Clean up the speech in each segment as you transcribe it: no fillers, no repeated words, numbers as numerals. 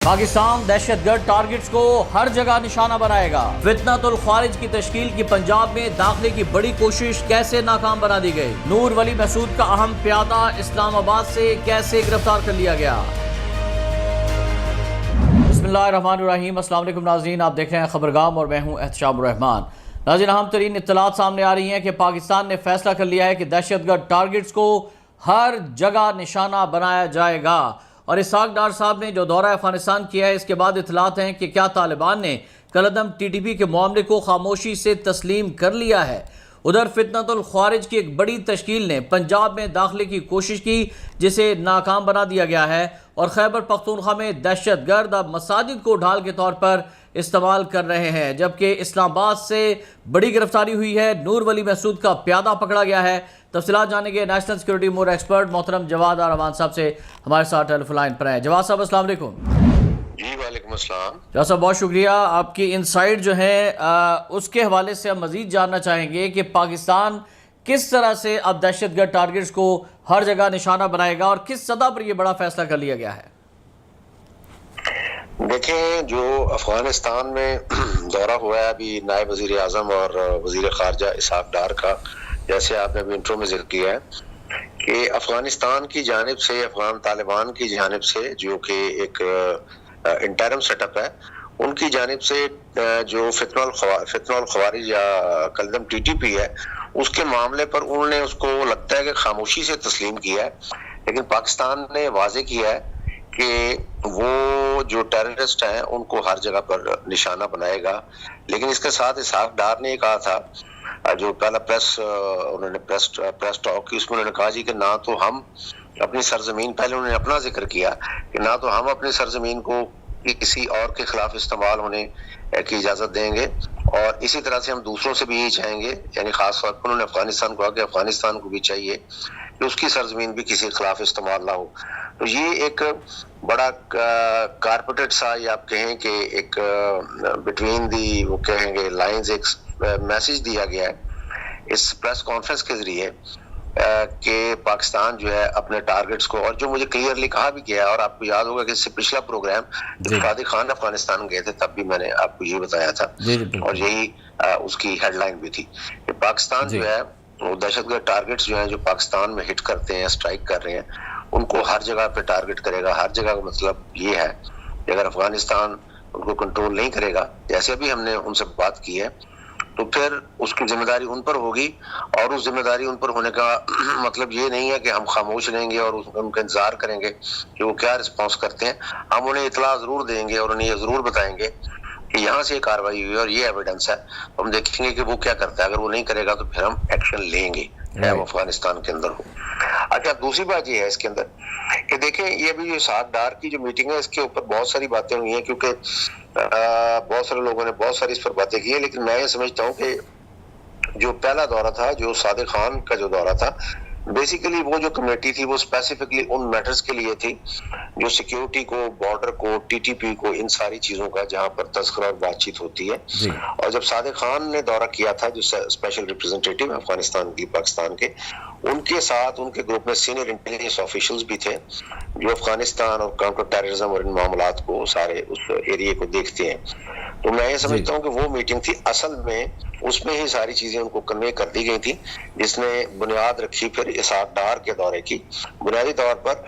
Pakistan दहशतगर्द targets को हर जगह निशाना बनाएगा। फितनतुल ख्वारिज की तश्कील की पंजाब में दाखिले की बड़ी कोशिश कैसे नाकाम बना दी गई। नूर वली महसूद का अहम प्यादा इस्लामाबाद से कैसे गिरफ्तार कर लिया गया। बिस्मिल्लाहिर्रहमानिर्रहीम। अस्सलाम वालेकुम नाज़रीन, आप देख रहे हैं खबरगाम और मैं हूं एहतशाम रहमान। नाज़रीन, अहम तरीन इत्तलात सामने आ रही हैं कि पाकिस्तान ने फैसला कर लिया है कि दहशतगर्द टारगेट्स को हर जगह निशाना बनाया जाएगा। और इसहाक डार साहब ने जो दौरा अफगानिस्तान किया है, इसके बाद इत्तलात हैं कि क्या तालिबान ने कलअदम TTP के मामले को खामोशी से तस्लीम कर लिया है। उधर फितनतुल ख्वारिज की एक बड़ी तश्कील ने पंजाब में दाखिले की कोशिश की, जिसे नाकाम बना दिया गया है। और खैबर पख्तूनख्वा में दहशतगर्द अब मसाजिद को ढाल के तौर पर इस्तेमाल कर रहे हैं। जबकि इस्लामाबाद से बड़ी गिरफ्तारी हुई है, नूर वली महसूद का प्यादा पकड़ा गया है। तफसीलात जानेंगे नेशनल सिक्योरिटी अमूर एक्सपर्ट मोहतरम जवाद आरवान साहब से, हमारे साथ टेलीफोन लाइन पर हैं। जवाद साहब अस्सलाम वालेकुम। जी वालेकुम अस्सलाम। जवाद साहब बहुत शुक्रिया, आपकी इनसाइट जो है उसके हवाले से हम मज़ीद जानना चाहेंगे कि पाकिस्तान किस तरह से अब दहशतगर्द टारगेट्स को हर जगह निशाना बनाएगा और किस सतह पर यह बड़ा फैसला कर लिया गया है। देखें, जो अफगानिस्तान में दौरा हुआ है अभी नायब वजीर आजम और वजीर खारजा इसहाक डार का, जैसे आपने अभी इंट्रो में जिक्र किया है कि अफगानिस्तान की जानिब से, अफगान तालिबान की जानिब से, जो कि एक इंटरम सेटअप है, उनकी जानिब से जो फितनतुल ख्वारिज या कलअदम TTP है, उसके मामले पर उन्होंने उसको लगता है कि खामोशी से तस्लीम किया है। लेकिन पाकिस्तान ने वाजे किया है कि वो जो टेररिस्ट हैं उनको हर जगह पर निशाना बनाएगा। लेकिन इसके साथ इसहाक डार ने कहा था, जो पहला उन्होंने प्रेस टॉक की, उसमें उन्होंने कहा जी कि ना तो हम अपनी सरजमीन, पहले उन्होंने अपना जिक्र किया कि ना तो हम अपनी सरजमीन को किसी और के खिलाफ इस्तेमाल होने की इजाजत देंगे, और इसी तरह से हम दूसरों से भी यही चाहेंगे। यानी खास तौर पर उन्होंने अफगानिस्तान को कहा कि अफगानिस्तान को भी चाहिए कि उसकी सरजमीन भी किसी के खिलाफ इस्तेमाल ना हो। तो ये एक बड़ा कारपेटेड सा, या आप कहें कि एक बिटवीन दी, वो कहेंगे लाइंस, एक मैसेज दिया गया है इस प्रेस कॉन्फ्रेंस के जरिए कि पाकिस्तान जो है अपने टारगेट्स को, और जो मुझे क्लियरली कहा भी गया, और आपको याद होगा कि इससे पिछला प्रोग्राम जब कादी खान अफगानिस्तान गए थे तब भी मैंने आपको ये बताया था, और यही उसकी हेडलाइन भी थी कि पाकिस्तान जो है वो दहशतगर्द टारगेट्स जो हैं, जो पाकिस्तान में हिट करते हैं, स्ट्राइक कर रहे हैं, उनको हर जगह पे टारगेट करेगा। हर जगह का मतलब ये है कि अगर अफगानिस्तान उनको कंट्रोल नहीं करेगा, जैसे अभी हमने उनसे बात की है, तो फिर उसकी जिम्मेदारी उन पर होगी। और उस जिम्मेदारी उन पर होने का मतलब ये नहीं है कि हम खामोश रहेंगे और उनका इंतजार करेंगे कि वो क्या रिस्पॉन्स करते हैं। हम उन्हें इतला जरूर देंगे और उन्हें ये जरूर बताएंगे कि यहाँ से कार्रवाई हुई और ये एविडेंस है। हम देखेंगे कि वो क्या करता है। अगर वो नहीं करेगा तो फिर हम एक्शन लेंगे, चाहे अफगानिस्तान के अंदर हो। अच्छा, दूसरी बात ये है इसके अंदर कि देखें, ये भी जो इसहाक डार की जो मीटिंग है, इसके ऊपर बहुत सारी बातें हुई हैं, क्योंकि बहुत सारे लोगों ने बहुत सारी इस पर बातें की है। लेकिन मैं ये समझता हूँ कि जो पहला दौरा था, जो सादिक खान का जो दौरा था, बेसिकली वो जो कमेटी थी वो स्पेसिफिकली उन मैटर्स के लिए थी जो सिक्योरिटी को, बॉर्डर को, TTP को, इन सारी चीजों का जहां पर तस्करा और बातचीत होती है। और जब सादिक खान ने दौरा किया था, जो स्पेशल रिप्रेजेंटेटिव अफगानिस्तान की, पाकिस्तान के, उनके साथ उनके ग्रुप में सीनियर इंटेलिजेंस ऑफिशियल्स भी थे जो अफगानिस्तान और काउंटर टेररिज्म और इन मामलात को, सारे उस एरिया को देखते हैं। तो मैं ये समझता हूँ कि वो मीटिंग थी, असल में उसमें ही सारी चीजें उनको कन्वे कर दी गई थी, जिसने बुनियाद रखी फिर इसहाक डार के दौरे की। बुनियादी तौर पर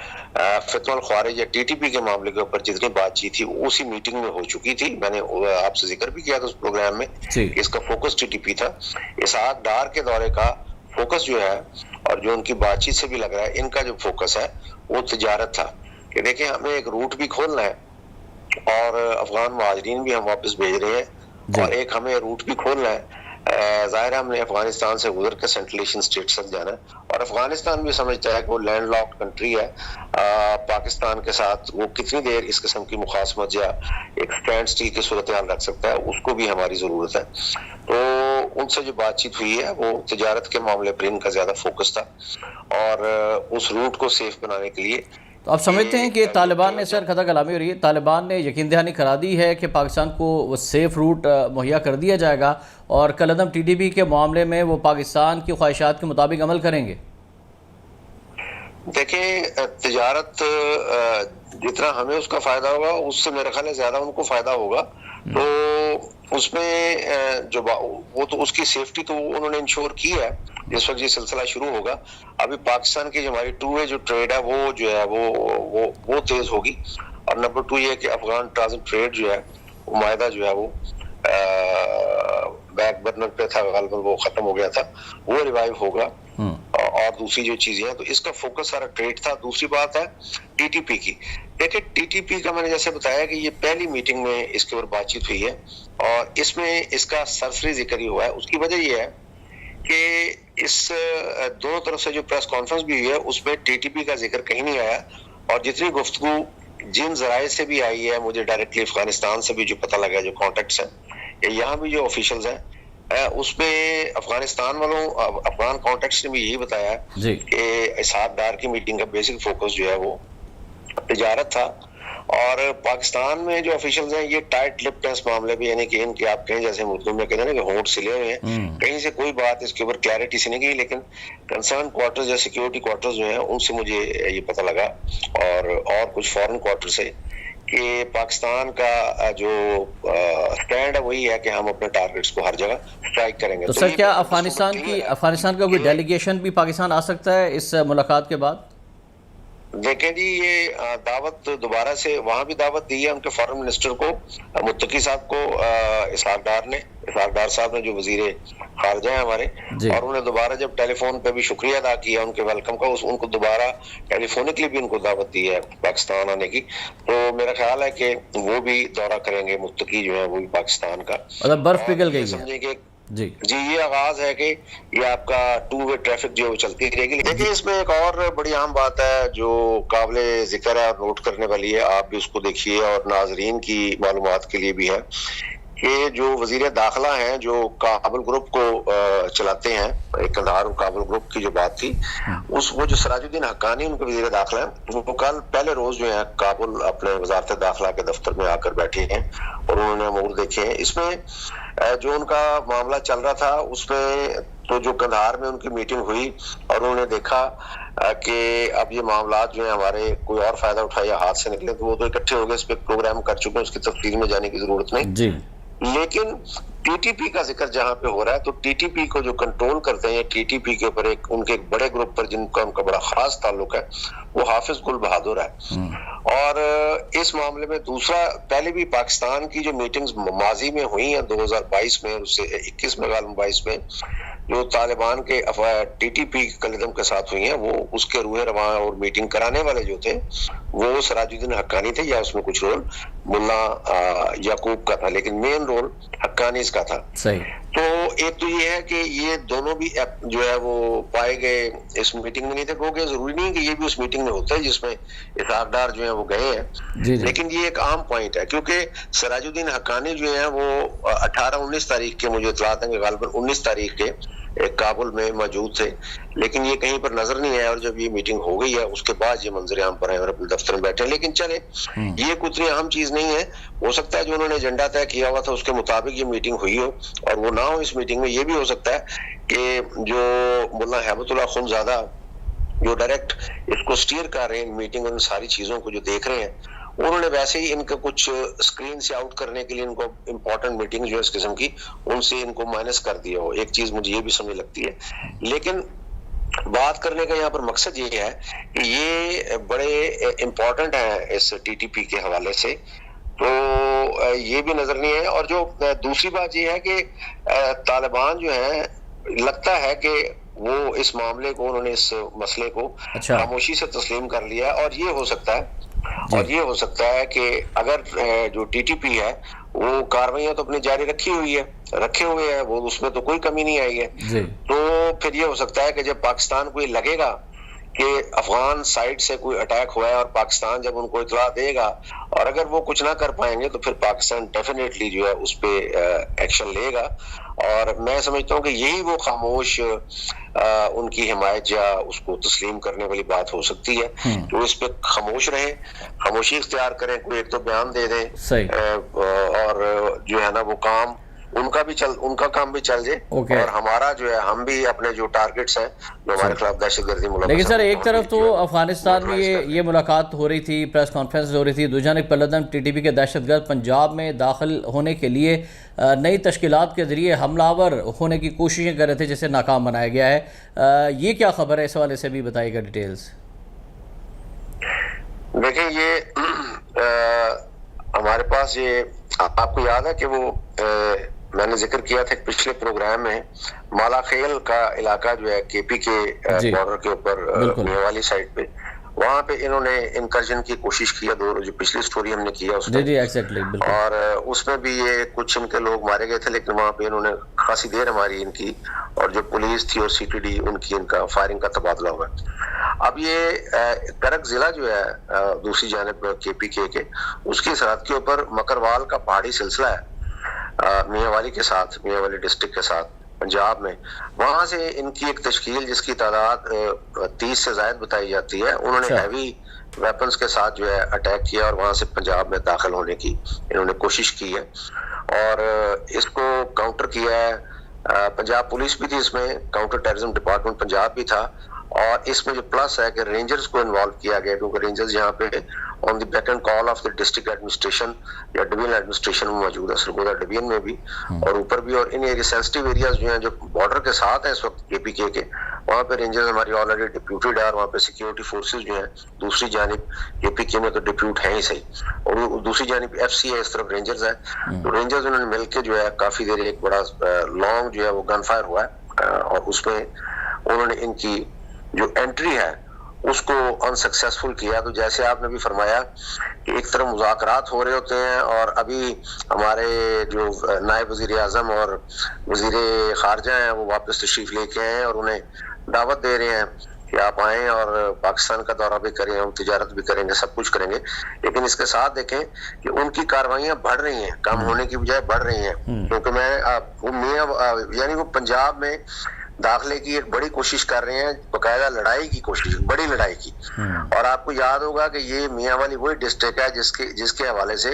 फितनतुल ख्वारिज या TTP के मामले के ऊपर जितनी बातचीत थी उसी मीटिंग में हो चुकी थी। मैंने आपसे जिक्र भी किया था उस प्रोग्राम में, इसका फोकस TTP था। इसहाक डार के दौरे का फोकस जो है, और जो उनकी बातचीत से भी लग रहा है, इनका जो फोकस है वो तिजारत था कि देखें, हमें एक रूट भी खोलना है और अफगान मुहाजिरीन भी हम वापस भेज रहे हैं, और एक हमें रूट भी खोलना है। जाहिर है हमने अफगानिस्तान से गुजर के सेंट्रल एशियन स्टेट तक जाना है, और अफगानिस्तान भी समझता है कि वो लैंडलॉक्ड कंट्री है पाकिस्तान के साथ। वो कितनी देर इस किस्म की मुखासमत या एक स्टैंड स्टिल की सूरत हाल रख सकता है, उसको भी हमारी जरूरत है। तो उनसे जो बातचीत हुई है वो तिजारत के मामले पर इनका ज्यादा फोकस था, और उस रूट को सेफ बनाने के लिए। तो आप समझते हैं कि तालिबान ने, सर खता कलामी हो रही है, तालिबान ने यकीन दहानी करा दी है कि पाकिस्तान को वो सेफ रूट मुहैया कर दिया जाएगा और कलअदम TTP के मामले में वो पाकिस्तान की ख्वाहिशात के मुताबिक अमल करेंगे? देखें, तिजारत जितना हमें उसका फायदा होगा उससे मेरे ख्याल है ज्यादा उनको फायदा होगा। तो उसमें वो तो उसकी सेफ्टी तो उन्होंने इंश्योर की है जिस वक्त ये सिलसिला शुरू होगा। अभी पाकिस्तान की जो हमारी टू वे जो ट्रेड है वो जो है वो तेज होगी। और नंबर 2 ये कि अफगान ट्रांजिट ट्रेड जो है वो मायदा जो है वो बैक बर्नर पे था, गालिबन वो खत्म हो गया था, वो रिवाइव होगा। और दूसरी जो चीजें हैं तो इसका फोकस सारा ट्रेड था। दूसरी बात है टीटीपी की। देखिए, टीटीपी का मैंने जैसे बताया कि ये पहली मीटिंग में इसके ऊपर बातचीत हुई है और इसमें इसका सरसरी जिक्र ही हुआ है। उसकी वजह ये है कि इस दोनों तरफ से जो प्रेस कॉन्फ्रेंस भी हुई है उसमें टीटीपी का जिक्र कहीं नहीं आया। और जितनी गुफ्तगू जिन जराए से भी आई है, मुझे डायरेक्टली अफगानिस्तान से भी जो पता लगा, जो कॉन्टेक्ट्स हैं, यहाँ भी जो ऑफिशियल्स हैं, उसमें अफगानिस्तान वालों, अफगान कॉन्टेक्ट्स ने भी यही बताया कि इसहाक डार की मीटिंग का बेसिक फोकस जो है वो तिजारत था। और पाकिस्तान में जो ऑफिशियल्स हैं ये टाइट लिप्ड हैं इस मामले में, यानी कि इनकी आप कहें जैसे उर्दू में कहते हैं ना कि होंठ सिले हुए हैं, कहीं से कोई बात इसके ऊपर क्लैरिटी से नहीं गई। लेकिन कंसर्न क्वार्टर्स या सिक्योरिटी क्वार्टर्स जो हैं उनसे मुझे ये पता लगा और कुछ फॉरेन क्वार्टर से कि पाकिस्तान का जो स्टैंड है वही है कि हम अपने टारगेट्स को हर जगह स्ट्राइक करेंगे। तो सर क्या अफगानिस्तान का कोई डेलीगेशन भी पाकिस्तान आ सकता है इस मुलाकात के बाद? देखें जी, ये दावत दोबारा से वहां भी दावत दी है उनके फॉरेन मिनिस्टर को, मुत्तकी साहब को, इसहाक डार साहब ने जो वजीरे खारजा है हमारे, और उन्हें दोबारा जब टेलीफोन पे भी शुक्रिया अदा किया उनके वेलकम का, उनको दोबारा टेलीफोनिकली भी उनको दावत दी है पाकिस्तान आने की। तो मेरा ख्याल है कि वो भी दौरा करेंगे, मुत्तकी जो है वो भी पाकिस्तान का। मतलब बर्फ पिघल गई है, समझेंगे जी, ये आगाज है कि ये आपका टू वे ट्रैफिक जो चलती रहेगी। देखिए, इसमें एक और बड़ी अहम बात है जो काबिले जिक्र है और नोट करने वाली है, आप भी उसको देखिए और नाजरीन की मालूमात के लिए भी है कि जो वजीर दाखिला हैं जो काबुल ग्रुप को चलाते हैं, एक कंधार काबुल ग्रुप की जो बात थी, वो जो सराजुद्दीन हक्कानी उनके वजीर दाखिला हैं, वो कल पहले रोज जो है काबुल अपने वजारत दाखिला के दफ्तर में आकर बैठे हैं और उन्होंने अमूर देखे हैं। इसमें जो उनका मामला चल रहा था उसमें तो जो कंधार में उनकी मीटिंग हुई और उन्होंने देखा कि अब ये मामला जो है हमारे कोई और फायदा उठाए या हाथ से निकले, तो वो तो इकट्ठे हो गए, इस पे प्रोग्राम कर चुके हैं, उसकी तफसील में जाने की जरूरत नहीं जी। लेकिन टीटीपी का जिक्र जहां पे हो रहा है तो टीटीपी को जो कंट्रोल करते हैं, टीटीपी के ऊपर उनके एक बड़े ग्रुप पर जिनका उनका बड़ा खास ताल्लुक है, वो हाफिज गुल बहादुर है। और इस मामले में दूसरा, पहले भी पाकिस्तान की जो मीटिंग्स माजी में हुई हैं 2022 में, उससे 21 में, 22 में, जो तालिबान के टीटीपी कलिदम के साथ हुई हैं, वो उसके रूहे रवां और मीटिंग कराने वाले जो थे वो सराजुद्दीन हक्कानी थे, या उसमें कुछ रोल मुल्ला याकूब का था, लेकिन मेन रोल हक्कानी का था। सही। तो एक तो ये है कि ये दोनों भी जो है वो पाए गए इस मीटिंग में नहीं थे, क्योंकि जरूरी नहीं कि ये भी उस मीटिंग में होता है जिसमें इसहाक डार जो है वो गए हैं, लेकिन ये एक आम पॉइंट है क्योंकि सराजुद्दीन हक्कानी जो है वो 18-19 तारीख के, मुझे इत्तलात है कि गालिबन 19 तारीख के काबुल में मौजूद थे, लेकिन ये कहीं पर नजर नहीं आया। और जब ये मीटिंग हो गई है उसके बाद ये मंजर आम पर है और अपने दफ्तर में बैठे। लेकिन चले, ये कुछ अहम चीज नहीं है, हो सकता है जो उन्होंने एजेंडा तय किया हुआ था उसके मुताबिक ये मीटिंग हुई हो और वो ना हो इस मीटिंग में। ये भी हो सकता है कि जो मुल्ला हैबतुल्लाह खुनज़ादा जो डायरेक्ट इसको स्टीयर कर रहे हैं मीटिंग, उन सारी चीजों को जो देख रहे हैं, उन्होंने वैसे ही इनका कुछ स्क्रीन से आउट करने के लिए इनको इम्पोर्टेंट मीटिंग जो है इस किस्म की, उनसे इनको माइनस कर दिया हो। एक चीज मुझे ये भी समझ लगती है, लेकिन बात करने का यहाँ पर मकसद ये है कि ये बड़े इम्पोर्टेंट है इस टीटीपी के हवाले से, तो ये भी नजर नहीं है। और जो दूसरी बात ये है कि तालिबान जो है, लगता है कि वो इस मामले को, उन्होंने इस मसले को खामोशी से तस्लीम कर लिया। और ये हो सकता है कि अगर जो टीटीपी है वो कार्रवाइयां तो अपनी जारी रखे हुए हैं, वो उसमें तो कोई कमी नहीं आई है। तो फिर ये हो सकता है कि जब पाकिस्तान को ये लगेगा कि अफगान साइड से कोई अटैक हुआ है और पाकिस्तान जब उनको इतला देगा और अगर वो कुछ ना कर पाएंगे तो फिर पाकिस्तान डेफिनेटली जो है उस पे एक्शन लेगा। और मैं समझता हूँ कि यही वो खामोश उनकी हिमायत या उसको तस्लीम करने वाली बात हो सकती है। तो इस पे खामोश रहे, खामोशी इख्तियार करें, कोई एक तो बयान दे दें और जो है ना वो काम उनका काम भी चल जाए और हमारा जो है, हम भी अपने जो टारगेट्स हैं जो हमारे खिलाफ दहशतगर्दी मुल्क। लेकिन सर एक तरफ तो अफगानिस्तान में ये मुलाकात हो रही थी, प्रेस कॉन्फ्रेंस हो रही थी, दूसरी जानब पल्लदम टीटीपी के दहशतगर्द पंजाब में दाखिल होने के लिए नई तश्कीलात के जरिए हमलावर होने की कोशिशें कर रहे थे, जिसे नाकाम बनाया गया है। ये क्या खबर है, इस हवाले से भी बताइएगा डिटेल्स। देखिए ये हमारे पास ये आपको याद है कि वो मैंने जिक्र किया था पिछले प्रोग्राम में, मालाखेल का इलाका जो है केपी के बॉर्डर के ऊपर मेवाली साइड पे, वहां पे इन्होंने इनकर्जन की कोशिश किया, जो पिछली स्टोरी हमने किया उसमें। और उसमें भी ये कुछ इनके लोग मारे गए थे, लेकिन वहां पे इन्होंने खासी देर हमारी इनकी और जो पुलिस थी और सीटीडी उनकी इनका फायरिंग का तबादला हुआ। अब ये करक जिला जो है दूसरी जानिब केपी के उसकी सरहद के ऊपर मकरवाल का पहाड़ी सिलसिला है मियांवाली के साथ, मियांवाली डिस्ट्रिक्ट के साथ पंजाब में। वहां से इनकी एक तश्कील जिसकी तादाद 30 से ज्यादा बताई जाती है, उन्होंने हैवी वेपन्स के साथ जो है अटैक किया और वहां से पंजाब में दाखिल होने की इन्होंने कोशिश की है और इसको काउंटर किया है। पंजाब पुलिस भी थी इसमें, काउंटर टेररिज्म डिपार्टमेंट पंजाब भी था और इसमें जो प्लस है कि रेंजर्स को इन्वॉल्व किया गया, क्योंकि रेंजर्स यहाँ पे on the back and call of the district administration या डिवीजन एडमिनिस्ट्रेशन में मौजूद है, सरगोदा डिवीजन में भी और ऊपर भी। और इन एरिया सेंसिटिव एरियाज जो हैं जो बॉर्डर के साथ है इस वक्त केपीके के, वहाँ पे रेंजर्स हमारी ऑलरेडी डिप्यूटेड है और वहाँ पे सिक्योरिटी फोर्सेज जो हैं दूसरी जानिब केपीके में तो डिप्यूट है ही सही, और दूसरी जानिब एफसी है, इस तरफ रेंजर्स है। तो रेंजर्स उन्होंने मिलकर जो है काफी देर एक बड़ा लॉन्ग जो है वो गन फायर हुआ है और उसमें उन्होंने इनकी जो एंट्री है उसको अनसक्सेसफुल किया। तो जैसे आपने भी फरमाया कि एक तरफ मुज़ाकरात हो रहे होते हैं और अभी हमारे जो नायब वज़ीर आज़म और वज़ीर ख़ारजा हैं वो वापस तशरीफ लेके आए हैं और उन्हें दावत दे रहे हैं कि आप आएँ और पाकिस्तान का दौरा भी करें, हम तिजारत भी करेंगे, सब कुछ करेंगे। लेकिन इसके साथ देखें कि उनकी कार्रवाइयाँ बढ़ रही हैं, कम होने की बजाय बढ़ रही हैं, क्योंकि यानी वो पंजाब में दाखिले की एक बड़ी कोशिश कर रहे हैं, बकायदा लड़ाई की कोशिश, बड़ी लड़ाई की। और आपको याद होगा कि ये मियांवाली वही डिस्ट्रिक्ट है जिसके हवाले से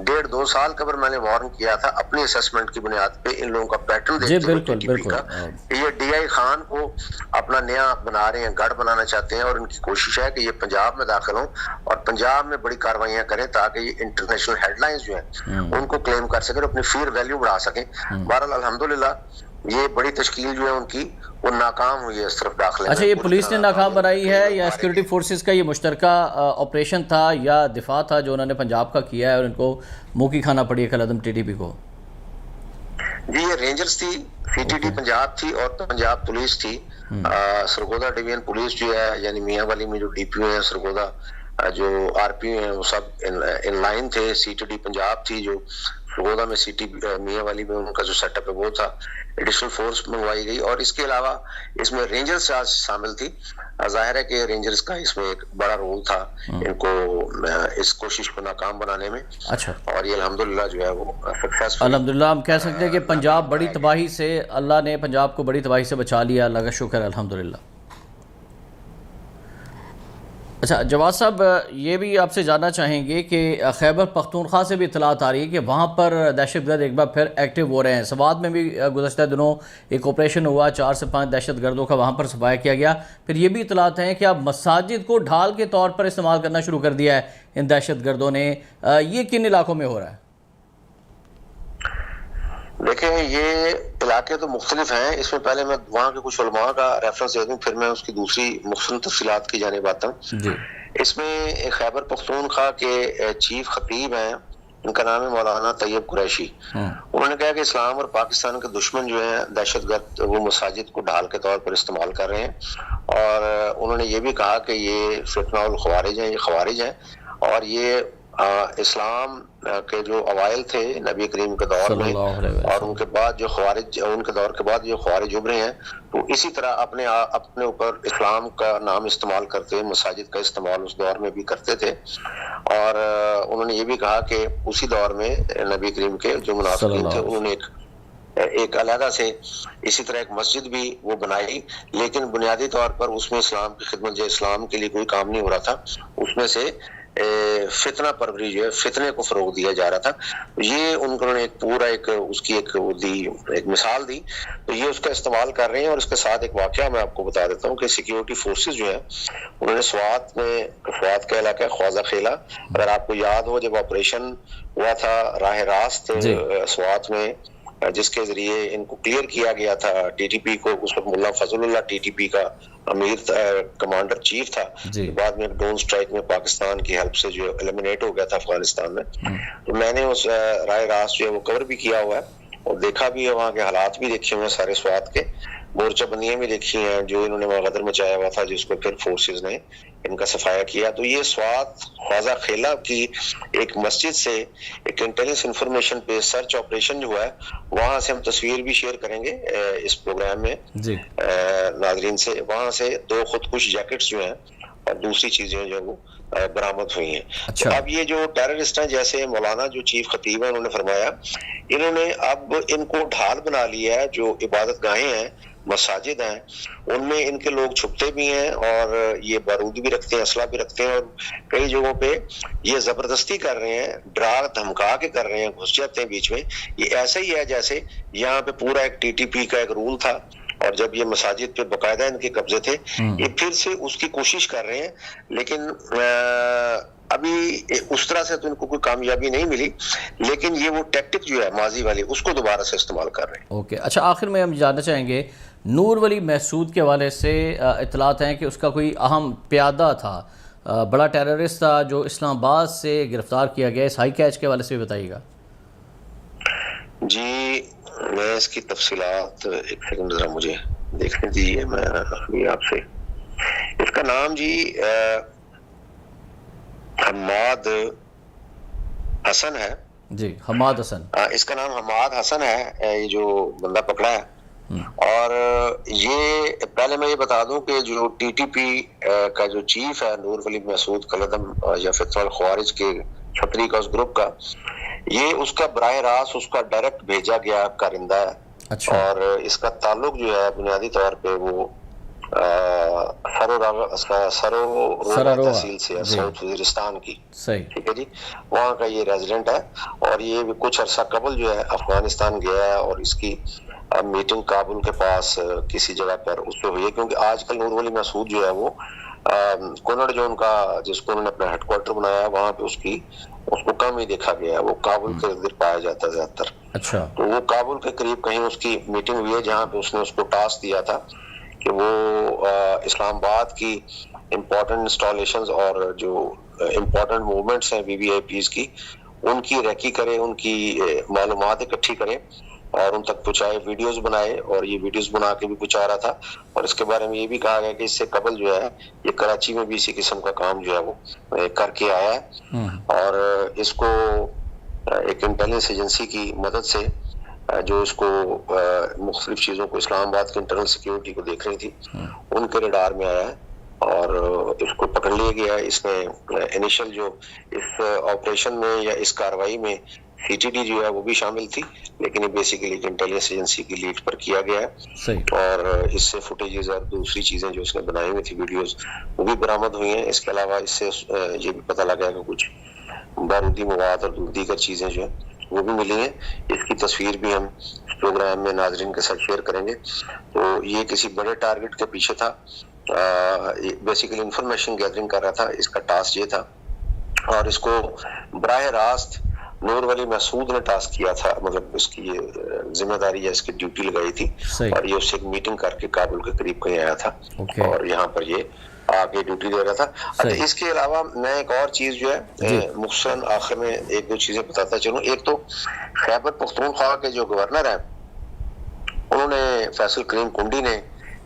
1.5-2 साल कबर मैंने वार्न किया था अपनी असेसमेंट की बुनियाद पे इन लोगों का पैटर्न देखते हुए ये डीआई खान को अपना नया बना रहे हैं, गढ़ बनाना चाहते हैं और इनकी कोशिश है कि ये पंजाब में दाखिल हों और पंजाब में बड़ी कार्रवाइयां करें ताकि ये इंटरनेशनल हेडलाइंस जो है उनको क्लेम कर सकें, अपनी फेयर वैल्यू बढ़ा सकें। बहरहाल अल्हम्दुलिल्लाह ये बड़ी तश्कील जो है उनकी वो नाकाम हुई है इस तरफ दाखिले। अच्छा, ये पुलिस ने नाकाम बनाई है या सिक्योरिटी फोर्सेस का ये मुश्तरका ऑपरेशन था या दिफा था जो उन्होंने पंजाब का किया है और इनको मुंह की खाना पड़ी है कलअदम टीटीपी को? जी ये रेंजर्स थी, सीटीडी पंजाब थी और पंजाब पुलिस थी। सरगोदा डिवीजन पुलिस जो है यानी मियांवाली में जो डीपीओ है, सरगोदा जो आरपीओ है, वो सब इन लाइन थे। सीटीडी पंजाब थी जो सरगोदा में, सिटी मियांवाली में उनका जो सेटअप है वो था। एडिशनल फोर्स मंगवाई गई और इसके अलावा इसमें रेंजर्स शामिल थी। जाहिर है कि रेंजर्स का इसमें एक बड़ा रोल था इनको इस कोशिश को नाकाम बनाने में। अच्छा, और ये अल्हम्दुलिल्लाह जो है वो सक्सेसफुल, अल्हम्दुलिल्लाह हम कह सकते हैं कि पंजाब बड़ी तबाही से, अल्लाह ने पंजाब को बड़ी तबाही से बचा लिया, अल्लाह का शुक्र अल्हम्दुलिल्लाह। अच्छा जवाद साहब, ये भी आपसे जानना चाहेंगे कि खैबर पख्तूनख्वा से भी इतलात आ रही है कि वहाँ पर दहशतगर्द एक बार फिर एक्टिव हो रहे हैं। सवात में भी गुज़श्ता दिनों एक ऑपरेशन हुआ, 4 से 5 दहशतगर्दों का वहाँ पर सफाया किया गया। फिर ये भी इतलात हैं कि अब मसाजिद को ढाल के तौर पर इस्तेमाल करना शुरू कर दिया है इन दहशतगर्दों ने। ये किन इलाकों में हो रहा है? देखें ये इलाके तो मुख्तलिफ हैं, इसमें पहले मैं वहाँ के कुछ उलमा का रेफरेंस दे दूँ, फिर मैं उसकी दूसरी मुख्तलिफ तफसीलात की जानिब आता हूँ। इसमें खैबर पख्तूनख्वा के चीफ खतीब हैं, उनका नाम है मौलाना तैयब कुरैशी। उन्होंने कहा कि इस्लाम और पाकिस्तान के दुश्मन जो हैं दहशतगर्द वो मसाजिद को ढाल के तौर पर इस्तेमाल कर रहे हैं और उन्होंने ये भी कहा कि ये फितनाउल खवारिज हैं, ये खवारिज हैं और ये इस्लाम के जो अवाइल थे नबी करीम के दौर में और उनके बाद जो खवारिज, उनके दौर के बाद जो खवारिज उभरे हैं, तो इसी तरह अपने ऊपर इस्लाम का नाम इस्तेमाल करते हुए मसाजिद का इस्तेमाल उस दौर में भी करते थे। और उन्होंने ये भी कहा कि उसी दौर में नबी करीम के जो मुनाफिकीन थे उन्होंने एक अलहदा से इसी तरह एक मस्जिद भी वो बनाई, लेकिन बुनियादी तौर पर उसमें इस्लाम की खिदमत, जो इस्लाम के लिए कोई काम नहीं हो रहा था, उसमें से फितना परवरी जो है, फितने को फरोग दिया जा रहा था। ये उन्होंने एक पूरा एक उसकी एक मिसाल दी, तो ये उसका इस्तेमाल कर रहे हैं। और इसके साथ एक वाकया मैं आपको बता देता हूँ कि सिक्योरिटी फोर्सेस जो है उन्होंने स्वात का इलाका ख्वाजा खेला, अगर आपको याद हो, जब ऑपरेशन हुआ था राह रास्त स्वात में, जिसके जरिए इनको क्लियर किया गया था टीटीपी को, उस वक्त मुल्ला फजलुल्लाह टीटीपी का अमीर कमांडर चीफ था, बाद में ड्रोन स्ट्राइक में पाकिस्तान की हेल्प से जो एलिमिनेट हो गया था अफगानिस्तान में। तो मैंने उस राय रास्त जो है वो कवर भी किया हुआ है और देखा भी है, वहाँ के हालात भी देखे हुए हैं सारे स्वात के, मोर्चाबंदियां भी देखी हैं जो इन्होंने वहाँ गदर मचाया हुआ था, जिसको फिर फोर्सेस ने इनका सफाया किया। तो ये स्वात ख्वाजा खेला की एक मस्जिद से एक इंटेलिजेंस इंफॉर्मेशन पे सर्च ऑपरेशन जो है, वहां से हम तस्वीर भी शेयर करेंगे इस प्रोग्राम में नाजरीन से। वहां से 2 खुदकुश जैकेट्स जो हैं और दूसरी चीजें जो वो बरामद हुई हैं। अच्छा। तो अब ये जो टेररिस्ट हैं, जैसे मौलाना जो चीफ खतीब है, उन्होंने फरमाया इन्होंने अब इनको ढाल बना लिया है, जो इबादत गाहें हैं, मसाजिद हैं, उनमें इनके लोग छुपते भी हैं और ये बारूद भी रखते हैं, असला भी रखते हैं, और कई जगहों पे ये जबरदस्ती कर रहे हैं, डरा धमका के कर रहे हैं, घुस जाते हैं बीच में। ये ऐसा ही है जैसे यहाँ पे पूरा एक टीटीपी का एक रूल था, और जब ये मसाजिद पे बकायदा इनके कब्जे थे, ये फिर से उसकी कोशिश कर रहे हैं, लेकिन अभी उस तरह से तो इनको कोई कामयाबी नहीं मिली, लेकिन ये वो टैक्टिक जो है माजी वाली, उसको दोबारा से इस्तेमाल कर रहे हैं। ओके, अच्छा, आखिर में हम जानना चाहेंगे नूर वली महसूद के हवाले से इतलात हैं कि उसका कोई अहम प्यादा था, बड़ा टेररिस्ट था, जो इस्लामाबाद से गिरफ्तार किया गया। इस हाई कैच के हवाले से भी बताइएगा। जी, मैं इसकी तफसीलात एक सेकंड जरा मुझे देखने दीजिए, मैं अभी आपसे। इसका नाम जी हम्माद हसन है जी, हम्माद हसन। इसका नाम हम्माद हसन है, ये जो बंदा पकड़ा है। और ये पहले मैं ये बता दूं कि जो टीटीपी का जो चीफ है नूर वली महसूद कलदम या फितवा ख्वारिज के छतरी का, उस ग्रुप का, ये उसका बराह रास्त उसका डायरेक्ट भेजा गया कारिंदा है। अच्छा। और इसका ताल्लुक जो है बुनियादी तौर पे वो सरोरा तहसील से है, साउथ वजीरिस्तान की। सही, ठीक है जी, वहाँ का ये रेजिडेंट है। और ये भी कुछ अरसा कबल जो है अफगानिस्तान गया है, और इसकी मीटिंग काबुल के पास किसी जगह पर उससे हुई है, क्योंकि आजकल नूर वली महसूद जो है वो कोनड़ जो उनका, जिसको उन्होंने अपना हेडक्वार्टर बनाया, वहाँ पे उसको कम ही देखा गया है, वो काबुल के इर्द पाया जाता है ज्यादातर। अच्छा। तो वो काबुल के करीब कहीं उसकी मीटिंग हुई है, जहाँ पे उसने उसको टास्क दिया था कि वो इस्लामाबाद की इम्पोर्टेंट इंस्टॉलेशंस और जो इम्पोर्टेंट मूवमेंट्स हैं वीवीआईपीज़ की, उनकी रेकी करे, उनकी मालूमात इकट्ठी करे और उन तक पहुंचाए, वीडियोस बनाए, और ये वीडियोस बना के भी पहुंचा रहा था। और इसके बारे में ये भी कहा गया कि इससे कबल जो है ये कराची में भी इसी किस्म का काम जो है वो करके आया है, और इसको एक इंटेलिजेंस एजेंसी की मदद से जो इसको मुख्तलिफ चीज़ों को, इस्लामाबाद की इंटरनल सिक्योरिटी को देख रही थी, उनके रडार में आया है और इसको पकड़ लिया गया है। इसमें इनिशियल जो इस ऑपरेशन में या इस कार्रवाई में सीटीडी जो है वो भी शामिल थी, लेकिन ये बेसिकली इंटेलिजेंस एजेंसी की लीड पर किया गया है। और इससे फुटेजेस और दूसरी चीजें जो उसने बनाई हुई थी, वीडियोस, वो भी बरामद हुई हैं। इसके अलावा इससे ये भी पता लगा है कि कुछ बारूदी मवाद और दीगर चीजें जो है वो भी मिली हैं। इसकी तस्वीर भी हम प्रोग्राम में नाजरीन के साथ शेयर करेंगे। तो ये किसी बड़े टारगेट के पीछे था, बेसिकली इंफॉर्मेशन गैदरिंग कर रहा था, इसका टास्क ये था। और इसको बराह रास्त नूर वली महसूद ने टास्क किया था, मतलब इसकी ये जिम्मेदारी या इसकी ड्यूटी लगाई थी, और ये उससे एक मीटिंग करके काबुल के करीब कहीं आया था और यहाँ पर ये आगे ड्यूटी दे रहा था। अच्छा, इसके अलावा मैं एक और चीज जो है मुख्तसरन आखिर में एक दो चीजें बताता चलूं। एक तो खैबर पख्तूनख्वा के जो गवर्नर हैं, उन्होंने फैसल करीम कुंडी ने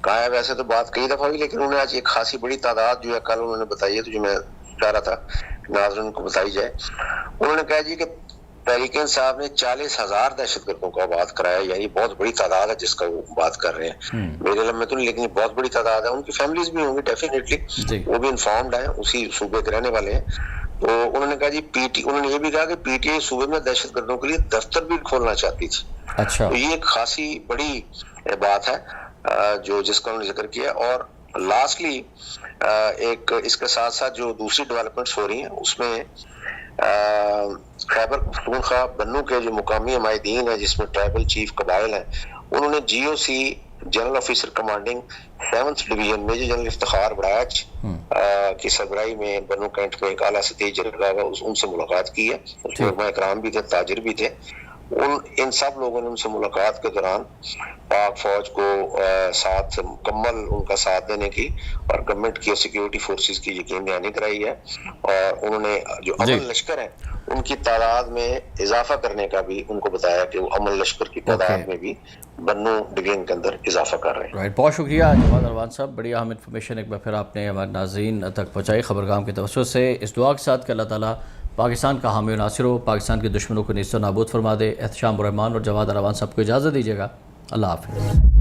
कहा है, वैसे तो बात कई दफा हुई, लेकिन उन्होंने आज एक खासी बड़ी तादाद जो है कल उन्होंने बताई है, तो जो मैं चाह रहा था नाज़रीन को बताई जाए। उन्होंने कहा जी कि तहरीक इंसाफ ने 40,000 दहशतगर्दों को आबाद कराया, यानी बहुत बड़ी तादाद है जिसका वो बात कर रहे हैं। मेरे इल्म में तो नहीं, लेकिन बहुत बड़ी तादाद है। उनकी फैमिलीज भी होंगी डेफिनेटली, वो भी इन्फॉर्म्ड है, उसी सूबे के रहने वाले हैं। तो उन्होंने कहा जी उन्होंने ये भी कहा कि पीटीआई सूबे में दहशतगर्दों के लिए दफ्तर भी खोलना चाहती थी। अच्छा। तो ये एक खासी बड़ी बात है जो जिसका उन्होंने जिक्र किया। और लास्टली एक इसके साथ साथ जो दूसरी डेवलपमेंट्स हो रही हैं उसमें खैबर पख्तूनख्वा बन्नू के जो मुकामी हमायदीन है जिसमें ट्राइबल चीफ कबाइल हैं, उन्होंने GOC general officer commanding 7th division major general Iftikhar बड़ाच की सरबराही में बन्नू कैंट में एक आला सतही जरगा उनसे मुलाकात की है। उसमें उलमा इकराम भी थे, ताजिर भी थे। इन सब लोगों ने उनसे मुलाकात के दौरान पाक फौज को साथ मुकम्मल उनका साथ देने की और गवर्नमेंट की सिक्योरिटी फोर्सेस की यकीन दहानी कराई है और उन्होंने जो अमन लश्कर है उनकी तादाद में इजाफा करने का भी उनको बताया कि वो अमन लश्कर की तादाद में भी बन्नू डिवीजन के अंदर इजाफा कर रहे हैं। राइट, बहुत शुक्रिया जवाद अरवान साहब, बड़ी अहम इन्फॉर्मेशन एक बार फिर आपने हमारे नाज़रीन तक पहुँचाई खबरगाम के तवज्जुह से। इस दुआ के साथ कि अल्लाह ताला पाकिस्तान का हामी नासिर हो, पाकिस्तान के दुश्मनों को नीस्त नाबूद फरमा दे। एहतशाम रहमान और जवाद अरवान साहब को इजाज़त दीजिएगा। अल्लाह हाफ़िज़।